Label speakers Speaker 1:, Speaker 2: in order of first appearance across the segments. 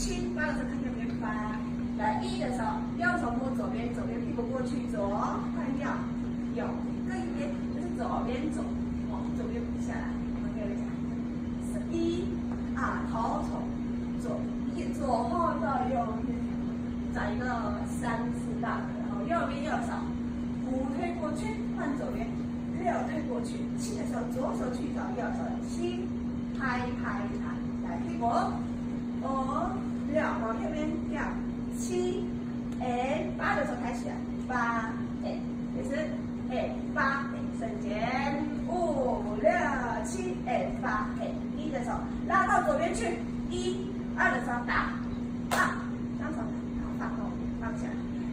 Speaker 1: 7，8的时候看右边8。来1的时候，右手摸左边，左边屁股过去，左换掉，右各一边，就是左边走，往左边下来，往右边讲。1、2，头从左后到右边，找一个3、4大的，然后右边右手5推过去，换左边6推过去，7的时候左手去找右手7，拍，来屁股5、6往右边掉7，8的时候开始8，也是8，瞬间5、6、7，8，1的时候拉到左边去1、2的时候打，双手放后放下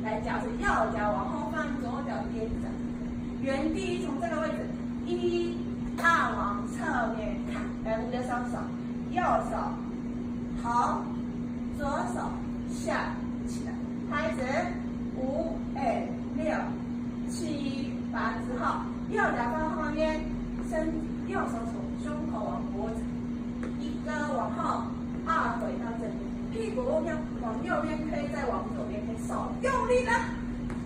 Speaker 1: 来，脚是右脚往后放，左脚踮着，原地从这个位置1、2往侧面看，你的双手，右手头，左手下起来，拍子5、6、7、8之后，右脚放后面，右手从胸口往脖子，1个往后，2回到这里，屁股要往右边推，再往左边推，手用力的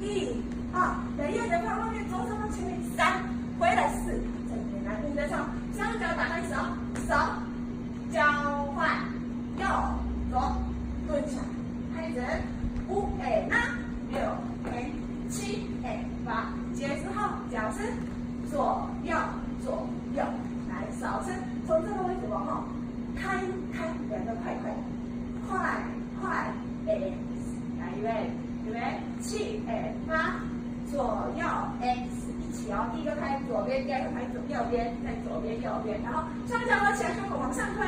Speaker 1: 1、2，等右脚放后面，左手往前面3，回来4，正面来5的时候，双脚打开手交换，右左蹲下，拍子5、6、7、8，结之后脚是左右，来手是从这个位置往后开两个快，来预备7、8，左右 X 一起哦，第一个拍左边，第二个拍右边，再左边右边，然后双脚合起来，胸口往上推，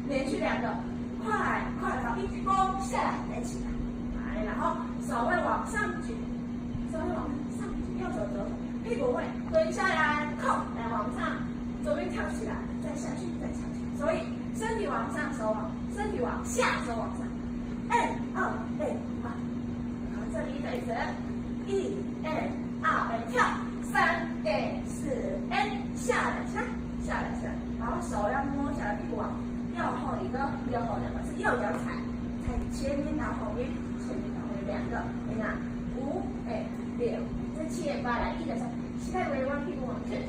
Speaker 1: 连续2个，快，然后一鞠躬下来，再起来，然后手会往上举，右手左手，屁股会蹲下来，扣，来往上，左边跳起来，再下去，所以身体往上，身体往下，手往上，2、好，这里再1、2，跳3、4，下来，然后手要摸下来，屁股往右后一个，右后2个是右脚踩前面到后面2个，5、6，这7、8来1的时候，膝盖微弯，屁股往前，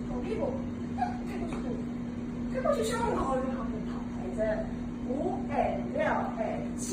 Speaker 1: 从屁股推过去胸口，拍着5、6、7，